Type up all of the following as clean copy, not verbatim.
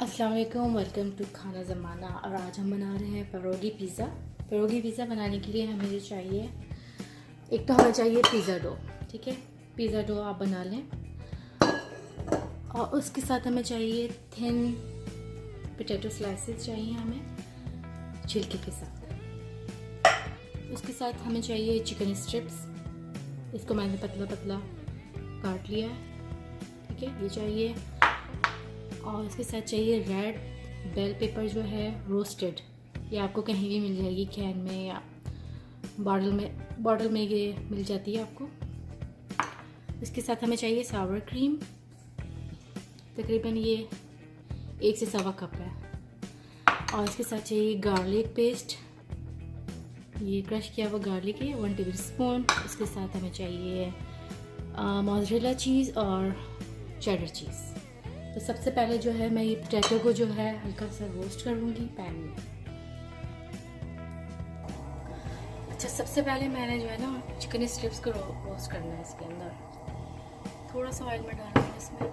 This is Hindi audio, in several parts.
अस्सलाम वालेकुम, वेलकम टू खाना ज़माना। और आज हम बना रहे हैं पेरोगी पिज़्ज़ा। पेरोगी पिज़्ज़ा बनाने के लिए हमें चाहिए, एक तो हमें चाहिए पिज़्ज़ा डो। ठीक है, पिज़्ज़ा डो आप बना लें। और उसके साथ हमें चाहिए थिन पोटैटो स्लाइसेस चाहिए हमें छिलके के साथ। उसके साथ हमें चाहिए चिकन स्ट्रिप्स, इसको मैंने पतला पतला काट लिया है। ठीक है, ये चाहिए। और इसके साथ चाहिए रेड बेल पेपर जो है रोस्टेड, ये आपको कहीं भी मिल जाएगी, कैन में या बॉटल में ये मिल जाती है आपको। इसके साथ हमें चाहिए सावर क्रीम, तकरीबन ये 1 से सवा कप है। और इसके साथ चाहिए गार्लिक पेस्ट, ये क्रश किया हुआ गार्लिक है 1 टेबल स्पून। इसके साथ हमें चाहिए मोज़रेला चीज़ और चेडर चीज़। तो सबसे पहले जो है मैं ये पोटैटो को जो है हल्का सा रोस्ट करूँगी पैन में। अच्छा, सबसे पहले मैंने जो है ना चिकन स्ट्रिप्स को रोस्ट करना है। इसके अंदर थोड़ा सा ऑयल में डालना है इसमें।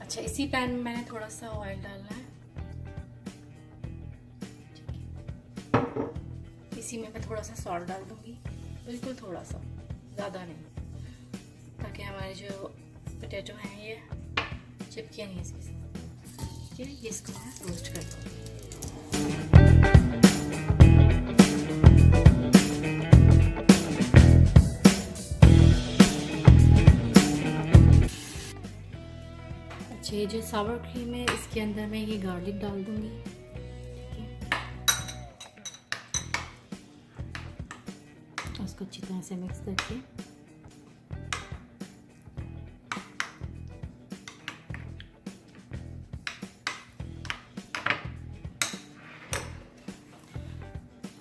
अच्छा, इसी पैन में मैंने थोड़ा सा ऑयल डालना है। इसी में मैं थोड़ा सा सॉल्ट डाल दूंगी, बिल्कुल थोड़ा सा, ज़्यादा नहीं, ताकि हमारे जो पोटैटो हैं ये चिपके नहीं इसके साथ। ठीक है, ये इसको मैं रोस्ट कर दूँगी। अच्छा, ये जो सावर क्रीम है इसके अंदर मैं ये गार्लिक डाल दूंगी। ठीक है, उसको अच्छी तरह से मिक्स करके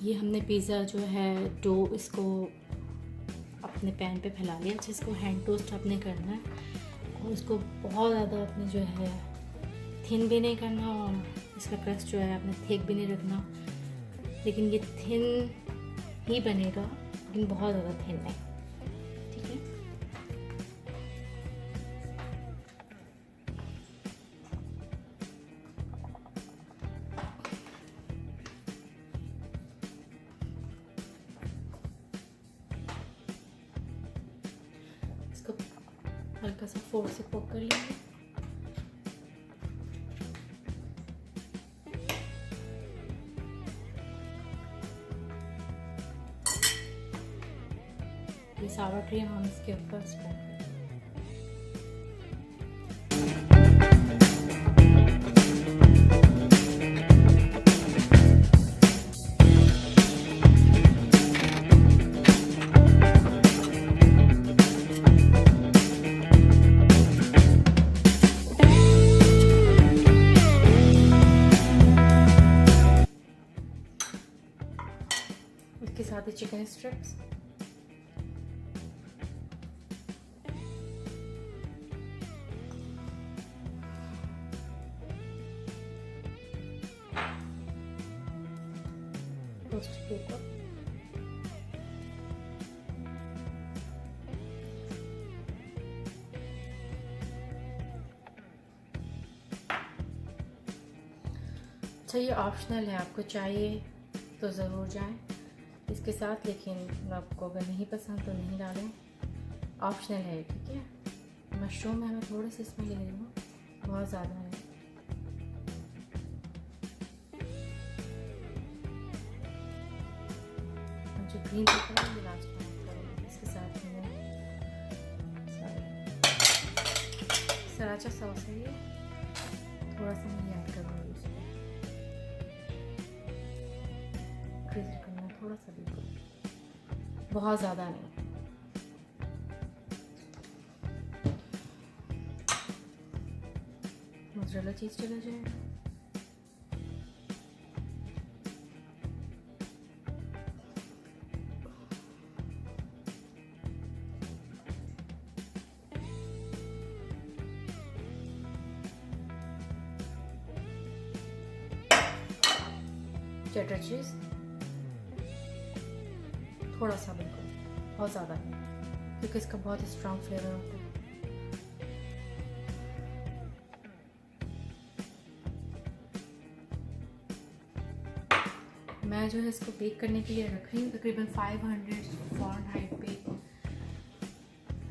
ये हमने पिज़्ज़ा जो है डो इसको अपने पैन पे फैला लिया। अच्छा, इसको हैंड टोस्ट आपने करना है और इसको बहुत ज़्यादा आपने जो है थिन भी नहीं करना और इसका क्रस्ट जो है आपने थिक भी नहीं रखना, लेकिन ये थिन ही बनेगा, लेकिन बहुत ज़्यादा थिन नहीं। ठीक है, इसको हल्का सा फोर्क से पोक कर लेंगे। ये सावर क्रीम हम इसके ऊपर स्प्रेड करेंगे। इसके साथ ही चिकन स्ट्रिप्स, रोस्ट पेपर, अच्छा ये ऑप्शनल है, आपको चाहिए तो ज़रूर जाएं इसके साथ, लेकिन आपको अगर नहीं पसंद तो नहीं डालें, ऑप्शनल है। ठीक है, मशरूम है मैं थोड़े से इसमें ले रही हूँ, बहुत ज़्यादा है। जो ग्रीन पेपर है ये लास्ट में करूँगी इसके साथ में। सराचा सॉस है ये, थोड़ा सा मैं ऐड करूँगी इसमें, करना थोड़ा सा, बिल्कुल बहुत ज़्यादा नहीं। मोज़रेला चीज़ चला जाएगा। चेडर चीज़ थोड़ा सा, बिल्कुल बहुत ज़्यादा नहीं, क्योंकि इसका बहुत स्ट्रॉन्ग फ्लेवर होता है। मैं जो है इसको बेक करने के लिए रख रही हूँ तकरीबन 500 फ़ारेनहाइट पे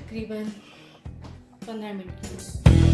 तकरीबन 15 मिनट के लिए।